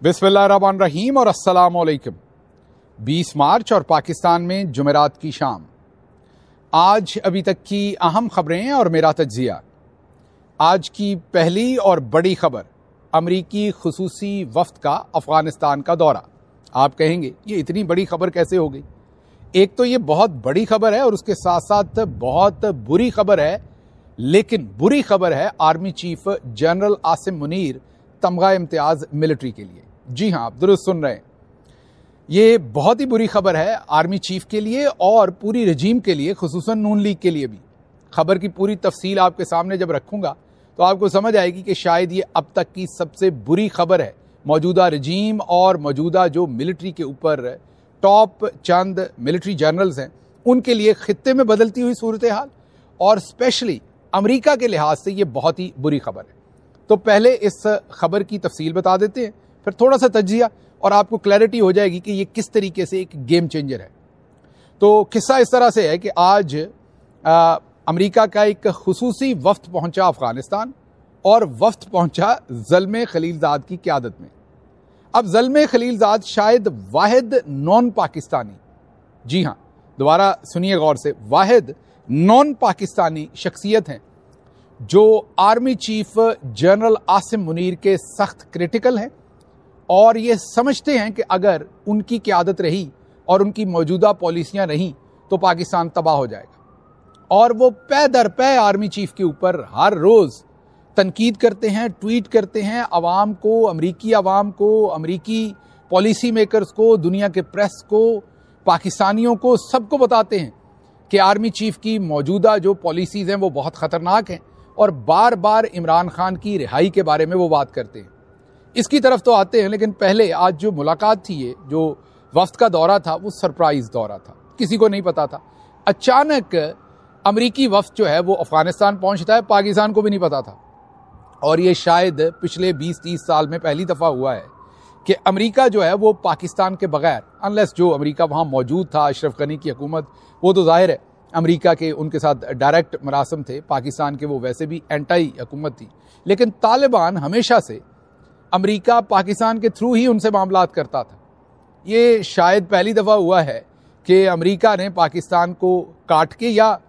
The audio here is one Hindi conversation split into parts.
बिस्मिल्लाहिर्रहमानिर्रहीम और अस्सलाम वालेकुम। 20 मार्च और पाकिस्तान में जुमेरात की शाम। आज अभी तक की अहम खबरें और मेरा तज्जिया। आज की पहली और बड़ी खबर, अमरीकी खुसूसी वफ्द का अफगानिस्तान का दौरा। आप कहेंगे ये इतनी बड़ी खबर कैसे हो गई? एक तो ये बहुत बड़ी खबर है और उसके साथ साथ बहुत बुरी खबर है, लेकिन बुरी खबर है army chief general Asim Munir तमगा इम्तियाज मिलिट्री के लिए। जी हां, आप दुरुस्त सुन रहे हैं। ये बहुत ही बुरी खबर है आर्मी चीफ के लिए और पूरी रजीम के लिए, खुसूसन नून लीग के लिए भी। खबर की पूरी तफसील आपके सामने जब रखूंगा तो आपको समझ आएगी कि शायद ये अब तक की सबसे बुरी खबर है मौजूदा रजीम और मौजूदा जो मिलिट्री के ऊपर टॉप चंद मिलिट्री जनरल्स हैं उनके लिए खित्ते में बदलती हुई सूरत हाल और स्पेशली अमेरिका के लिहाज से ये बहुत ही बुरी खबर है। तो पहले इस खबर की तफसील बता देते हैं, फिर थोड़ा सा तज्जिया और आपको क्लैरिटी हो जाएगी कि ये किस तरीके से एक गेम चेंजर है। तो किस्सा इस तरह से है कि आज अमेरिका का एक खुसूसी वफ्द पहुंचा अफगानिस्तान और वफ्द पहुंचा ज़ल्मे खलीलजाद की क़यादत में। अब ज़ल्मे खलीलजाद शायद वाहिद नॉन पाकिस्तानी, जी हाँ दोबारा सुनिए गौर से, वाहिद नॉन पाकिस्तानी शख्सियत हैं जो army chief general Asim Munir के सख्त क्रिटिकल हैं और ये समझते हैं कि अगर उनकी क़यादत रही और उनकी मौजूदा पॉलिसियां रहीं तो पाकिस्तान तबाह हो जाएगा। और वो पै दर पै आर्मी चीफ के ऊपर हर रोज़ तनकीद करते हैं, ट्वीट करते हैं, आवाम को, अमरीकी पॉलिसी मेकर्स को, दुनिया के प्रेस को, पाकिस्तानियों को, सबको बताते हैं कि आर्मी चीफ की मौजूदा जो पॉलिसीज़ हैं वो बहुत ख़तरनाक हैं और बार बार इमरान खान की रिहाई के बारे में वो बात करते हैं। इसकी तरफ तो आते हैं, लेकिन पहले आज जो मुलाकात थी, ये जो वफ्द का दौरा था वो सरप्राइज दौरा था, किसी को नहीं पता था। अचानक अमरीकी वफ्द जो है वो अफगानिस्तान पहुंचता है, पाकिस्तान को भी नहीं पता था। और ये शायद पिछले 20-30 साल में पहली दफ़ा हुआ है कि अमेरिका जो है वो पाकिस्तान के बगैर, अनलेस जो अमेरिका वहाँ मौजूद था, अशरफ गनी की हुकूमत, वो तो जाहिर है अमेरिका के उनके साथ डायरेक्ट मरासम थे, पाकिस्तान के वो वैसे भी एंटाई हुकूमत थी, लेकिन तालिबान हमेशा से अमेरिका पाकिस्तान के थ्रू ही उनसे मामलात करता था। ये शायद पहली दफ़ा हुआ है कि अमेरिका ने पाकिस्तान को काट के, या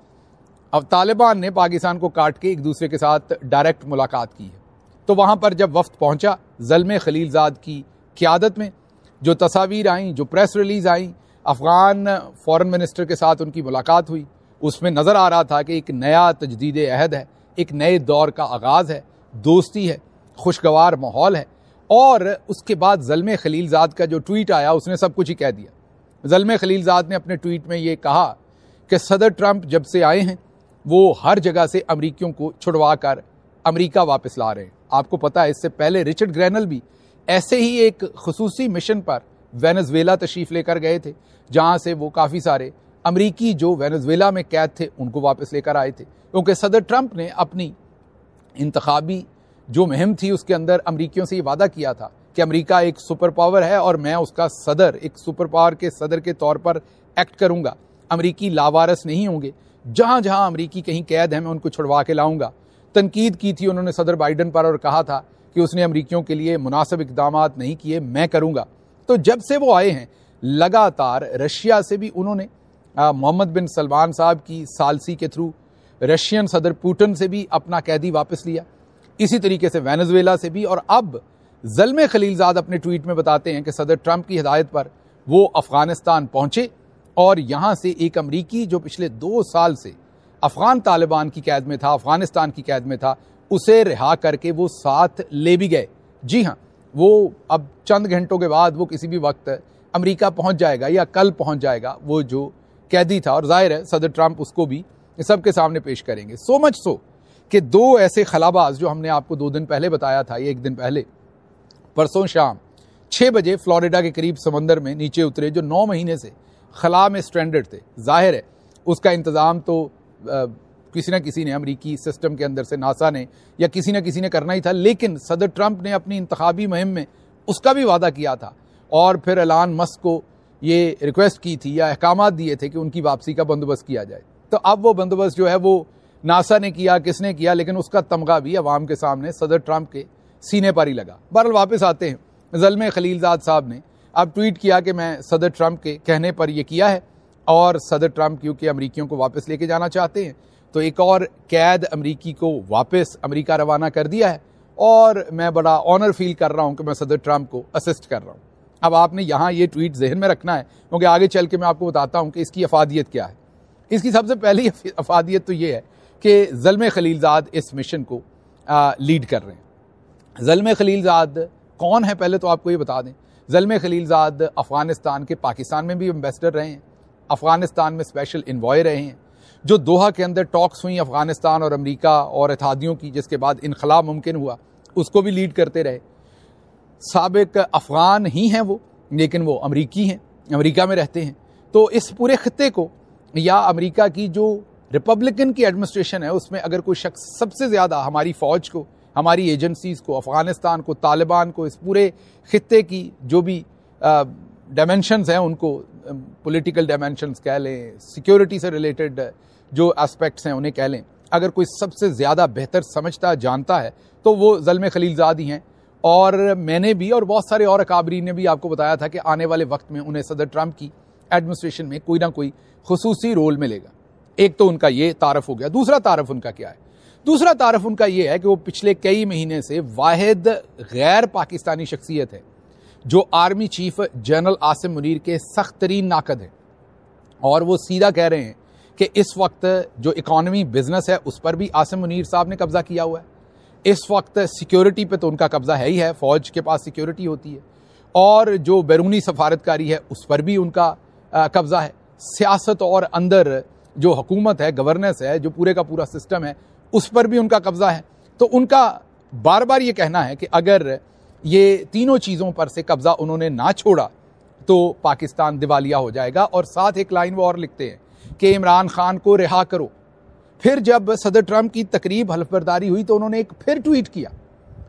अब तालिबान ने पाकिस्तान को काट के एक दूसरे के साथ डायरेक्ट मुलाकात की है। तो वहाँ पर जब वफ्द पहुँचा ज़ल्मे खलीलजाद की क़यादत में, जो तस्वीर आई, जो प्रेस रिलीज़ आई, अफ़गान फ़ॉरेन मिनिस्टर के साथ उनकी मुलाकात हुई, उसमें नज़र आ रहा था कि एक नया तजदीद अहद है, एक नए दौर का आगाज़ है, दोस्ती है, खुशगवार माहौल है। और उसके बाद ज़ल्मे खलीलजाद का जो ट्वीट आया उसने सब कुछ ही कह दिया। ज़ल्मे खलीलजाद ने अपने ट्वीट में ये कहा कि सदर ट्रंप जब से आए हैं वो हर जगह से अमरीकियों को छुड़वा कर अमरीका वापस ला रहे हैं। आपको पता है इससे पहले रिचर्ड ग्रैनल भी ऐसे ही एक खुसूसी मिशन पर वेनेजुएला तशरीफ़ लेकर गए थे, जहाँ से वो काफ़ी सारे अमरीकी जो वेनेजुएला में कैद थे उनको वापस लेकर आए थे, क्योंकि सदर ट्रंप ने अपनी इंतखाबी जो मुहिम थी उसके अंदर अमरीकियों से ये वादा किया था कि अमेरिका एक सुपर पावर है और मैं उसका सदर, एक सुपर पावर के सदर के तौर पर एक्ट करूंगा, अमरीकी लावारस नहीं होंगे, जहां जहां अमरीकी कहीं कैद है मैं उनको छुड़वा के लाऊंगा। तनकीद की थी उन्होंने सदर बाइडन पर और कहा था कि उसने अमरीकियों के लिए मुनासिब इक़दाम नहीं किए, मैं करूंगा। तो जब से वो आए हैं लगातार रशिया से भी उन्होंने, मोहम्मद बिन सलमान साहब की सालसी के थ्रू रशियन सदर पुतिन से भी अपना कैदी वापस लिया, इसी तरीके से वेनेजुएला से भी। और अब ज़ल्मे खलीलजाद अपने ट्वीट में बताते हैं कि सदर ट्रंप की हिदायत पर वो अफ़गानिस्तान पहुंचे और यहाँ से एक अमरीकी जो पिछले 2 साल से अफ़गान तालिबान की कैद में था, अफ़गानिस्तान की कैद में था, उसे रिहा करके वो साथ ले भी गए। जी हाँ, वो अब चंद घंटों के बाद वो किसी भी वक्त अमेरिका पहुंच जाएगा या कल पहुंच जाएगा, वो जो कैदी था। और जाहिर है सदर ट्रंप उसको भी सबके सामने पेश करेंगे। सो मच सो कि 2 ऐसे खलाबाज जो हमने आपको 2 दिन पहले बताया था, ये 1 दिन पहले, परसों शाम 6 बजे फ्लोरिडा के करीब समंदर में नीचे उतरे, जो 9 महीने से खला में स्ट्रैंडेड थे। जाहिर है उसका इंतज़ाम तो किसी न किसी ने, अमरीकी सिस्टम के अंदर से, नासा ने या किसी न किसी ने करना ही था, लेकिन सदर ट्रंप ने अपनी इंतखाबी मुहिम में उसका भी वादा किया था और फिर एलान मस्क को ये रिक्वेस्ट की थी या अहकामात दिए थे कि उनकी वापसी का बंदोबस्त किया जाए। तो अब वो बंदोबस्त जो है वो नासा ने किया, किसने किया, लेकिन उसका तमगा भी अवाम के सामने सदर ट्रंप के सीने पर ही लगा। बहरहाल वापस आते हैं ज़ल्मे खलीलज़ाद साहब ने अब ट्वीट किया कि मैं सदर ट्रंप के कहने पर यह किया है, और सदर ट्रंप क्योंकि अमरीकियों को वापस लेके जाना चाहते हैं तो एक और कैद अमरीकी को वापस अमरीका रवाना कर दिया है, और मैं बड़ा ऑनर फील कर रहा हूं कि मैं सदर ट्रंप को असिस्ट कर रहा हूं। अब आपने यहाँ ये ट्वीट जहन में रखना है, क्योंकि आगे चल के मैं आपको बताता हूं कि इसकी अफादियत क्या है। इसकी सबसे पहली अफादियत तो ये है कि ज़ल्मे खलीलज़ाद इस मिशन को लीड कर रहे हैं। ज़ल्मे खलीलज़ाद कौन है, पहले तो आपको ये बता दें। ज़ल्मे खलीलज़ाद अफ़गानिस्तान के पाकिस्तान में भी एम्बेसडर रहे हैं, अफ़गानिस्तान में स्पेशल इन्वॉय रहे हैं। जो दोहा के अंदर टॉक्स हुई अफ़गानिस्तान और अमेरिका और इत्तेहादियों की, जिसके बाद इनक़लाब मुमकिन हुआ, उसको भी लीड करते रहे। साबिक अफ़गान ही हैं वो, लेकिन वो अमरीकी हैं, अमेरिका में रहते हैं। तो इस पूरे खत्ते को, या अमेरिका की जो रिपब्लिकन की एडमिनिस्ट्रेशन है, उसमें अगर कोई शख्स सबसे ज़्यादा हमारी फ़ौज को, हमारी एजेंसीज़ को, अफ़गानिस्तान को, तालिबान को, इस पूरे खत्ते की जो भी डायमेंशंस हैं, उनको पॉलिटिकल डायमेंशंस कह लें, सिक्योरिटी से रिलेटेड जो एस्पेक्ट्स हैं उन्हें कह लें, अगर कोई सबसे ज़्यादा बेहतर समझता जानता है तो वो ज़ल्मे खलीलज़ाद ही हैं। और मैंने भी और बहुत सारे और अकाबरीन ने भी आपको बताया था कि आने वाले वक्त में उन्हें सदर ट्रंप की एडमिनिस्ट्रेशन में कोई ना कोई खुसूसी रोल मिलेगा। एक तो उनका ये तारफ़ हो गया। दूसरा तारफ़ उनका क्या है? दूसरा तारफ़ उनका ये है कि वो पिछले कई महीने से वाहिद गैर पाकिस्तानी शख्सियत है जो army chief general Asim Munir के सख्त तरीन नाकद है, और वो सीधा कह रहे हैं कि इस वक्त जो इकॉनमी बिजनेस है उस पर भी आसिम मुनीर साहब ने कब्जा किया हुआ है। इस वक्त सिक्योरिटी पे तो उनका कब्जा है ही है, फौज के पास सिक्योरिटी होती है, और जो बैरूनी सफारतकारी है उस पर भी उनका कब्जा है। सियासत और अंदर जो हुकूमत है, गवर्नेंस है, जो पूरे का पूरा सिस्टम है, उस पर भी उनका कब्जा है। तो उनका बार बार ये कहना है कि अगर ये तीनों चीज़ों पर से कब्जा उन्होंने ना छोड़ा तो पाकिस्तान दिवालिया हो जाएगा। और साथ एक लाइन वो और लिखते हैं कि इमरान खान को रिहा करो। फिर जब सदर ट्रंप की तकरीब हल्फबरदारी हुई तो उन्होंने एक फिर ट्वीट किया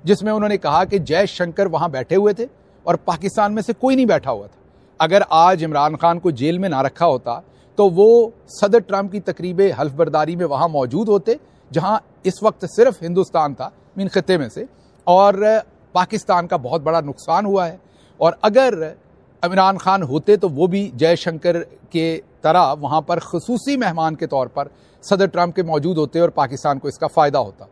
जिसमें उन्होंने कहा कि जयशंकर वहां बैठे हुए थे और पाकिस्तान में से कोई नहीं बैठा हुआ था। अगर आज इमरान खान को जेल में ना रखा होता तो वो सदर ट्रंप की तकरीब हल्फबरदारी में वहां मौजूद होते, जहां इस वक्त सिर्फ हिंदुस्तान था मीन खत्ते में से, और पाकिस्तान का बहुत बड़ा नुकसान हुआ है। और अगर इमरान खान होते तो वो भी जयशंकर के तरह वहाँ पर खसूसी मेहमान के तौर पर सदर ट्रंप के मौजूद होते और पाकिस्तान को इसका फ़ायदा होता।